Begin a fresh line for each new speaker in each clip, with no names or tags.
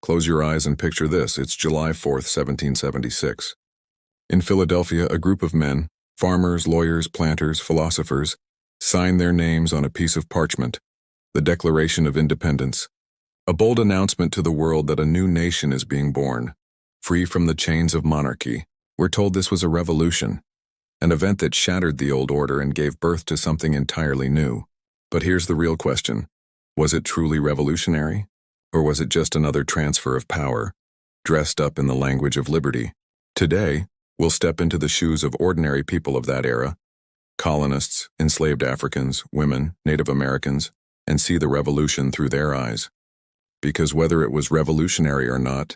Close your eyes and picture this. It's July 4th, 1776. In Philadelphia, a group of men, farmers, lawyers, planters, philosophers, sign their names on a piece of parchment, the Declaration of Independence, a bold announcement to the world that a new nation is being born, free from the chains of monarchy. We're told this was a revolution, an event that shattered the old order and gave birth to something entirely new. But here's the real question. Was it truly revolutionary? Or was it just another transfer of power, dressed up in the language of liberty? Today, we'll step into the shoes of ordinary people of that era, colonists, enslaved Africans, women, Native Americans, and see the revolution through their eyes. Because whether it was revolutionary or not,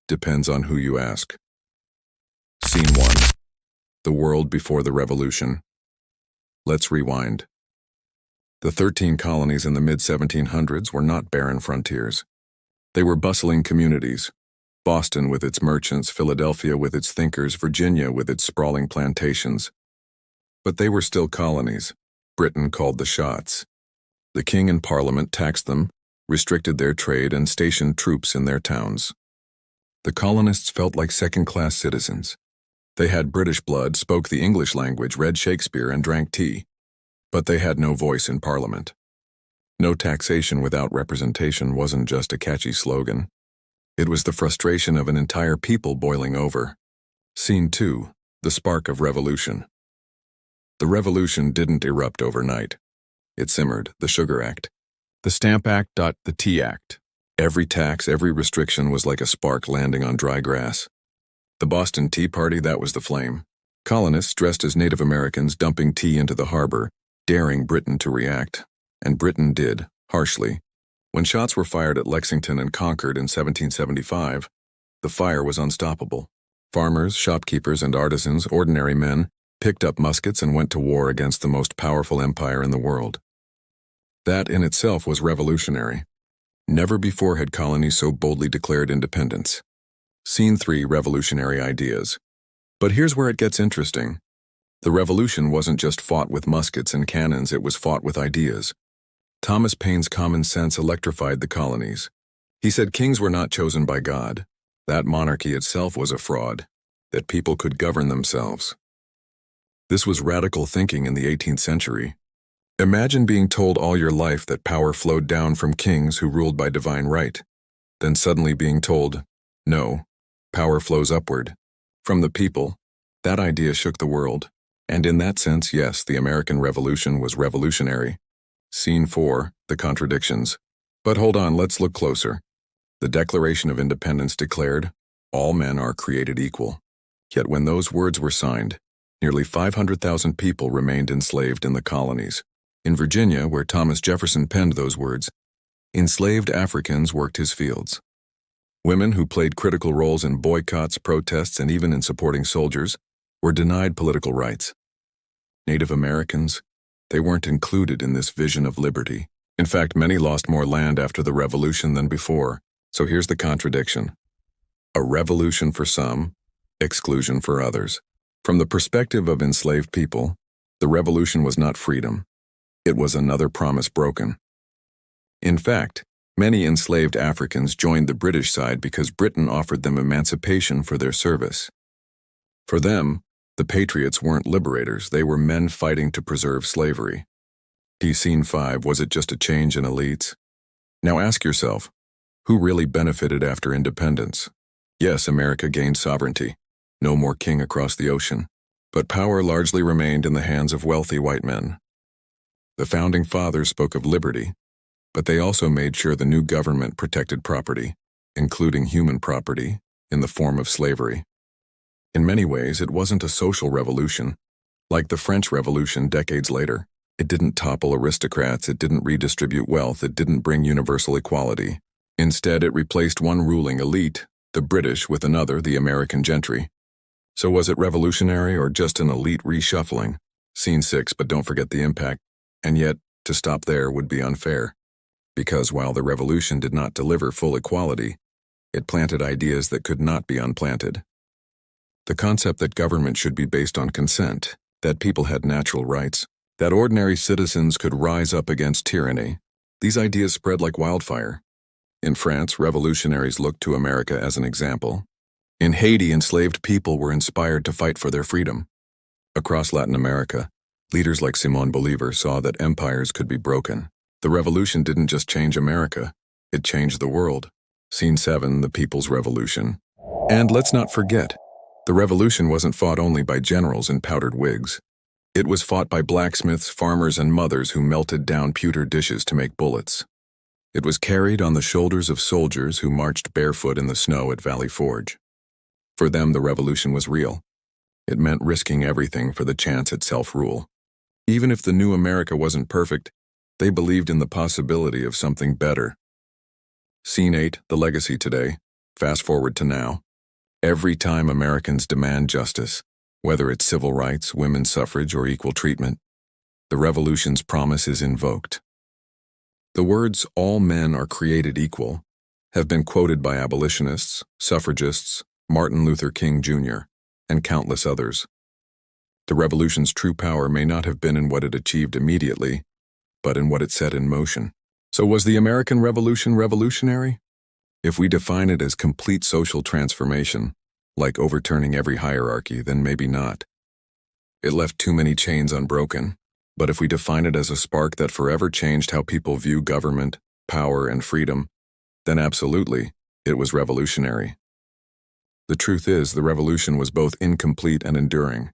depends on who you ask. Scene 1. The world before the revolution. Let's rewind. The 13 colonies in the mid-1700s were not barren frontiers. They were bustling communities. Boston with its merchants, Philadelphia with its thinkers, Virginia with its sprawling plantations. But they were still colonies. Britain called the shots. The king and parliament taxed them, restricted their trade, and stationed troops in their towns. The colonists felt like second-class citizens. They had British blood, spoke the English language, read Shakespeare, and drank tea. But they had no voice in Parliament. No taxation without representation wasn't just a catchy slogan. It was the frustration of an entire people boiling over. Scene 2. The spark of revolution. The revolution didn't erupt overnight. It simmered. The Sugar Act, the Stamp Act, the Tea Act. Every tax, every restriction was like a spark landing on dry grass. The Boston Tea Party, that was the flame. Colonists dressed as Native Americans dumping tea into the harbor, daring Britain to react, and Britain did, harshly. When shots were fired at Lexington and Concord in 1775, the fire was unstoppable. Farmers, shopkeepers, and artisans, ordinary men, picked up muskets and went to war against the most powerful empire in the world. That in itself was revolutionary. Never before had colonies so boldly declared independence. Scene 3. Revolutionary ideas. But here's where it gets interesting. The revolution wasn't just fought with muskets and cannons, it was fought with ideas. Thomas Paine's common sense electrified the colonies. He said kings were not chosen by God, that monarchy itself was a fraud, that people could govern themselves. This was radical thinking in the 18th century. Imagine being told all your life that power flowed down from kings who ruled by divine right, then suddenly being told, no, power flows upward, from the people. That idea shook the world. And in that sense, yes, the American Revolution was revolutionary. Scene 4. The contradictions. But hold on, let's look closer. The Declaration of Independence declared, all men are created equal. Yet when those words were signed, nearly 500,000 people remained enslaved in the colonies. In Virginia, where Thomas Jefferson penned those words, enslaved Africans worked his fields. Women who played critical roles in boycotts, protests, and even in supporting soldiers were denied political rights. Native Americans, they weren't included in this vision of liberty. In fact, many lost more land after the revolution than before. So here's the contradiction. A revolution for some, exclusion for others. From the perspective of enslaved people, the revolution was not freedom. It was another promise broken. In fact, many enslaved Africans joined the British side because Britain offered them emancipation for their service. For them, the patriots weren't liberators, they were men fighting to preserve slavery. Scene 5. Was it just a change in elites? Now ask yourself, who really benefited after independence? Yes, America gained sovereignty. No more king across the ocean. But power largely remained in the hands of wealthy white men. The Founding Fathers spoke of liberty, but they also made sure the new government protected property, including human property, in the form of slavery. In many ways, it wasn't a social revolution. Like the French Revolution decades later, it didn't topple aristocrats, it didn't redistribute wealth, it didn't bring universal equality. Instead, it replaced one ruling elite, the British, with another, the American gentry. So was it revolutionary or just an elite reshuffling? Scene 6, but don't forget the impact. And yet, to stop there would be unfair. Because while the revolution did not deliver full equality, it planted ideas that could not be unplanted. The concept that government should be based on consent, that people had natural rights, that ordinary citizens could rise up against tyranny, these ideas spread like wildfire. In France, revolutionaries looked to America as an example. In Haiti, enslaved people were inspired to fight for their freedom. Across Latin America, leaders like Simón Bolívar saw that empires could be broken. The revolution didn't just change America, it changed the world. Scene 7, the People's Revolution. And let's not forget, the revolution wasn't fought only by generals in powdered wigs. It was fought by blacksmiths, farmers, and mothers who melted down pewter dishes to make bullets. It was carried on the shoulders of soldiers who marched barefoot in the snow at Valley Forge. For them, the revolution was real. It meant risking everything for the chance at self-rule. Even if the new America wasn't perfect, they believed in the possibility of something better. Scene 8, the legacy today. Fast forward to now. Every time Americans demand justice, whether it's civil rights, women's suffrage, or equal treatment, the revolution's promise is invoked. The words, "all men are created equal," have been quoted by abolitionists, suffragists, Martin Luther King Jr., and countless others. The revolution's true power may not have been in what it achieved immediately, but in what it set in motion. So was the American Revolution revolutionary? If we define it as complete social transformation, like overturning every hierarchy, then maybe not. It left too many chains unbroken. But if we define it as a spark that forever changed how people view government, power, and freedom, then absolutely, it was revolutionary. The truth is, the revolution was both incomplete and enduring.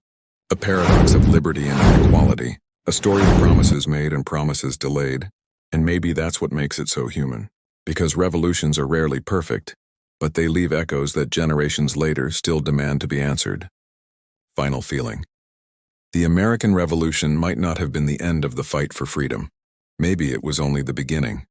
A paradox of liberty and equality, a story of promises made and promises delayed, and maybe that's what makes it so human. Because revolutions are rarely perfect, but they leave echoes that generations later still demand to be answered. Final feeling. The American Revolution might not have been the end of the fight for freedom. Maybe it was only the beginning.